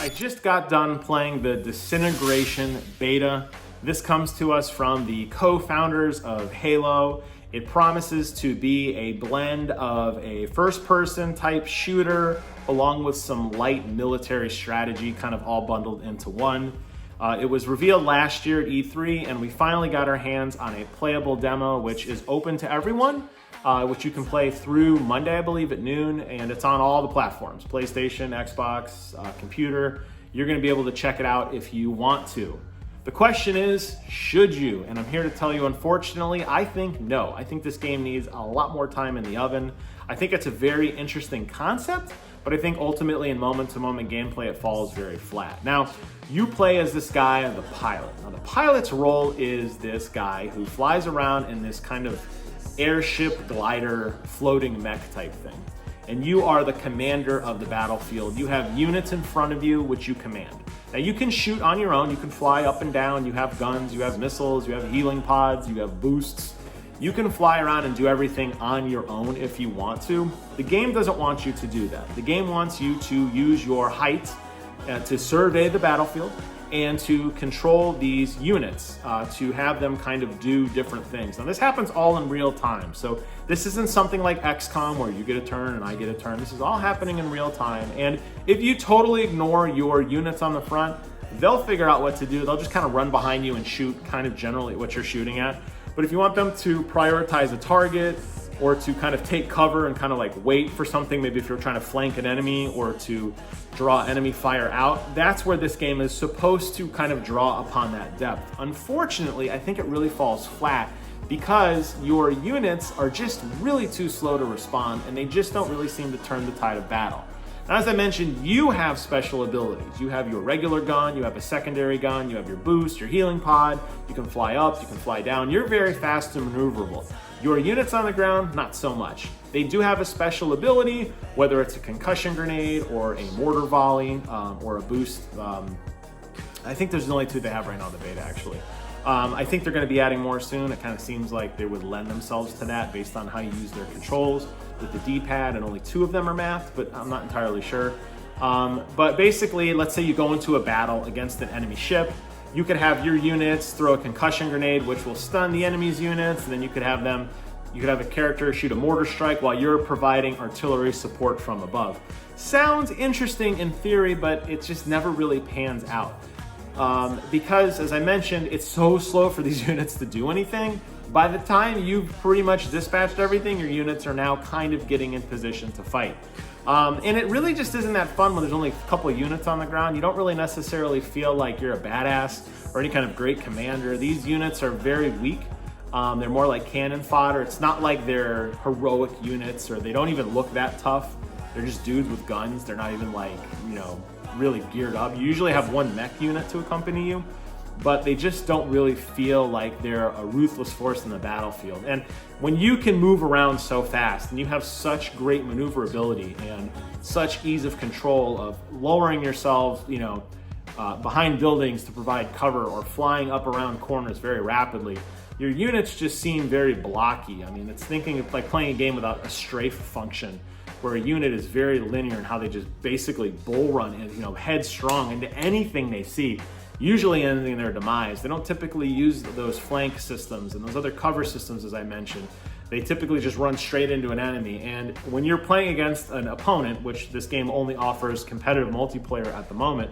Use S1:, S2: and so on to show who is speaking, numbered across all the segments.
S1: I just got done playing the Disintegration Beta. This comes to us from the co-founders of Halo. It promises to be a blend of a first-person type shooter along with some light military strategy, kind of all bundled into one. It was revealed last year at E3, and we finally got our hands on a playable demo, which is open to everyone, which you can play through Monday, I believe, at noon, and it's on all the platforms, PlayStation, Xbox, computer. You're gonna be able to check it out if you want to. The question is, should you? And I'm here to tell you, unfortunately, I think no. I think this game needs a lot more time in the oven. I think it's a very interesting concept, but I think ultimately in moment-to-moment gameplay, it falls very flat. Now, you play as this guy, the pilot. Now, the pilot's role is this guy who flies around in this kind of airship, glider, floating mech type thing. And you are the commander of the battlefield. You have units in front of you, which you command. Now, you can shoot on your own. You can fly up and down. You have guns, you have missiles, you have healing pods, you have boosts. You can fly around and do everything on your own if you want to. The game doesn't want you to do that. The game wants you to use your height to survey the battlefield and to control these units, to have them kind of do different things. Now, this happens all in real time. So this isn't something like XCOM where you get a turn and I get a turn. This is all happening in real time. And if you totally ignore your units on the front, they'll figure out what to do. They'll just kind of run behind you and shoot kind of generally what you're shooting at. But if you want them to prioritize a target or to kind of take cover and kind of like wait for something, maybe if you're trying to flank an enemy or to draw enemy fire out, that's where this game is supposed to kind of draw upon that depth. Unfortunately, I think it really falls flat because your units are just really too slow to respond and they just don't really seem to turn the tide of battle. Now, as I mentioned, you have special abilities. You have your regular gun, you have a secondary gun, you have your boost, your healing pod, you can fly up, you can fly down. You're very fast and maneuverable. Your units on the ground, not so much. They do have a special ability, whether it's a concussion grenade or a mortar volley or a boost. I think there's the only two they have right now in the beta, actually. I think they're going to be adding more soon. It kind of seems like they would lend themselves to that based on how you use their controls with the D-pad, and only 2 of them are mathed, but I'm not entirely sure. But basically, let's say you go into a battle against an enemy ship. You could have your units throw a concussion grenade, which will stun the enemy's units, and then you could have a character shoot a mortar strike while you're providing artillery support from above. Sounds interesting in theory, but it just never really pans out. Because, as I mentioned, it's so slow for these units to do anything. By the time you've pretty much dispatched everything, your units are now kind of getting in position to fight. And it really just isn't that fun when there's only a couple of units on the ground. You don't really necessarily feel like you're a badass or any kind of great commander. These units are very weak. They're more like cannon fodder. It's not like they're heroic units or they don't even look that tough. They're just dudes with guns. They're not even like, you know, really geared up. You usually have one mech unit to accompany you, but they just don't really feel like they're a ruthless force in the battlefield. And when you can move around so fast and you have such great maneuverability and such ease of control of lowering yourself, you know, behind buildings to provide cover or flying up around corners very rapidly, your units just seem very blocky. I mean, it's thinking of like playing a game without a strafe function, where a unit is very linear in how they just basically bull run and, you know, headstrong into anything they see, usually ending their demise. They don't typically use those flank systems and those other cover systems, as I mentioned. They typically just run straight into an enemy. And when you're playing against an opponent, which this game only offers competitive multiplayer at the moment,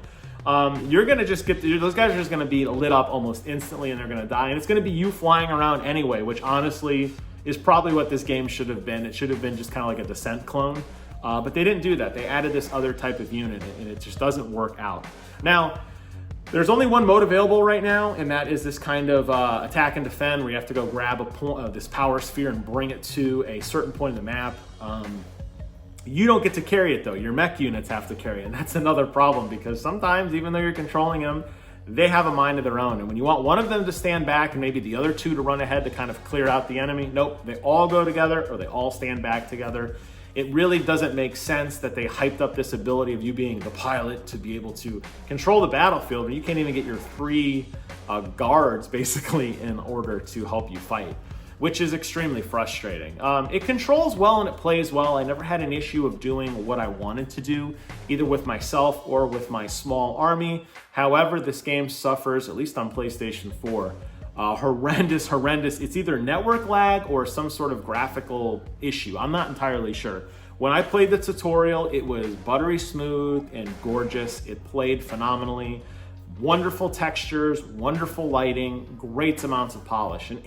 S1: you're gonna just those guys are just gonna be lit up almost instantly and they're gonna die. And it's gonna be you flying around anyway, which honestly is probably what this game should have been. It should have been just kind of like a Descent clone, but they didn't do that. They added this other type of unit and it just doesn't work out. Now, there's only one mode available right now, and that is this kind of attack and defend where you have to go grab this power sphere and bring it to a certain point in the map. You don't get to carry it though. Your mech units have to carry it, and that's another problem because sometimes, even though you're controlling them, they have a mind of their own. And when you want one of them to stand back and maybe the other 2 to run ahead to kind of clear out the enemy, nope, they all go together or they all stand back together. It really doesn't make sense that they hyped up this ability of you being the pilot to be able to control the battlefield, and you can't even get your 3 guards basically in order to help you fight. which is extremely frustrating. It controls well and it plays well. I never had an issue of doing what I wanted to do, either with myself or with my small army. However, this game suffers, at least on PlayStation 4, horrendous. It's either network lag or some sort of graphical issue. I'm not entirely sure. When I played the tutorial, it was buttery smooth and gorgeous. It played phenomenally. Wonderful textures, wonderful lighting, great amounts of polish. And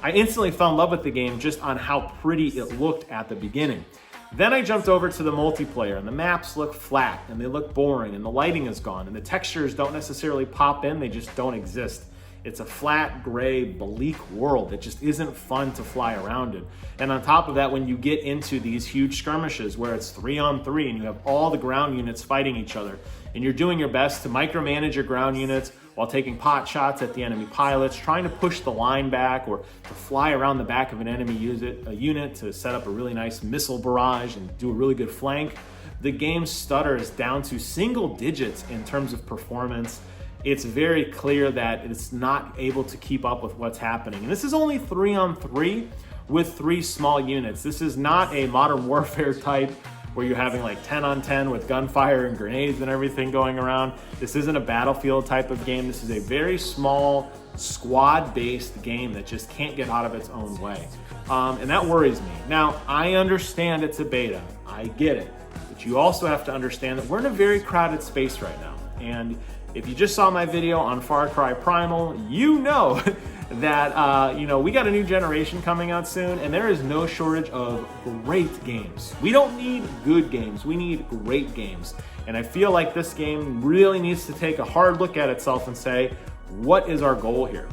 S1: I instantly fell in love with the game just on how pretty it looked at the beginning. Then I jumped over to the multiplayer and the maps look flat and they look boring and the lighting is gone and the textures don't necessarily pop in, they just don't exist. It's a flat, gray, bleak world that just isn't fun to fly around in. And on top of that, when you get into these huge skirmishes where it's 3-on-3 and you have all the ground units fighting each other, and you're doing your best to micromanage your ground units while taking pot shots at the enemy pilots, trying to push the line back or to fly around the back of an enemy unit to set up a really nice missile barrage and do a really good flank, the game stutters down to single digits in terms of performance. It's very clear that it's not able to keep up with what's happening. And this is only 3-on-3 with 3 small units. This is not a Modern Warfare type where you're having like 10-on-10 with gunfire and grenades and everything going around. This isn't a Battlefield type of game. This is a very small squad-based game that just can't get out of its own way. And that worries me. Now, I understand it's a beta. I get it. But you also have to understand that we're in a very crowded space right now. And if you just saw my video on Far Cry Primal, you know that we got a new generation coming out soon, and there is no shortage of great games. We don't need good games, we need great games. And I feel like this game really needs to take a hard look at itself and say, what is our goal here?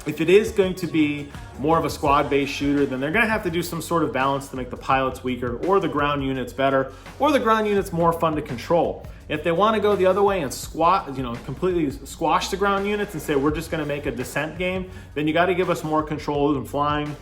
S1: If it is going to be more of a squad-based shooter, then they're gonna have to do some sort of balance to make the pilots weaker, or the ground units better, or the ground units more fun to control. If they want to go the other way and completely squash the ground units and say we're just going to make a descent game, then you got to give us more controls and flying.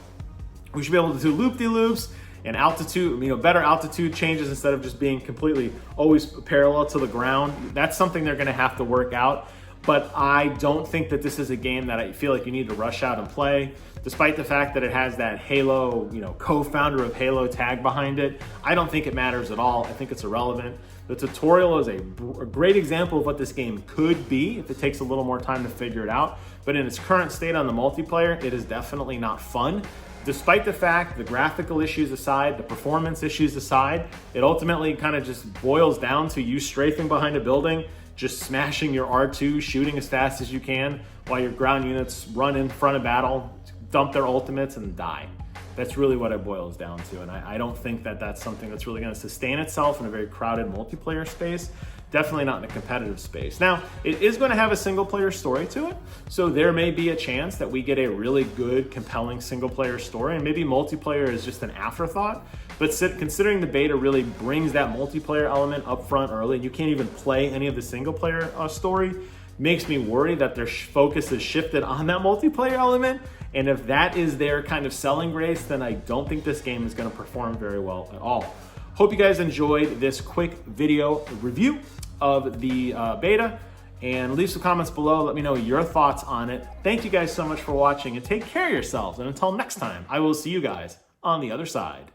S1: We should be able to do loop-de-loops and altitude, better altitude changes instead of just being completely always parallel to the ground. That's something they're going to have to work out. But I don't think that this is a game that I feel like you need to rush out and play. Despite the fact that it has that Halo, co-founder of Halo tag behind it, I don't think it matters at all. I think it's irrelevant. The tutorial is a great example of what this game could be if it takes a little more time to figure it out. But in its current state on the multiplayer, it is definitely not fun. Despite the fact, the graphical issues aside, the performance issues aside, it ultimately kind of just boils down to you strafing behind a building, just smashing your R2, shooting as fast as you can, while your ground units run in front of battle, dump their ultimates, and die. That's really what it boils down to, and I don't think that that's something that's really going to sustain itself in a very crowded multiplayer space. Definitely not in a competitive space. Now, it is going to have a single-player story to it, so there may be a chance that we get a really good, compelling single-player story, and maybe multiplayer is just an afterthought. But considering the beta really brings that multiplayer element up front early, and you can't even play any of the single-player story, makes me worry that their focus is shifted on that multiplayer element. And if that is their kind of selling grace, then I don't think this game is going to perform very well at all. Hope you guys enjoyed this quick video review of the beta, and leave some comments below. Let me know your thoughts on it. Thank you guys so much for watching, and take care of yourselves. And until next time, I will see you guys on the other side.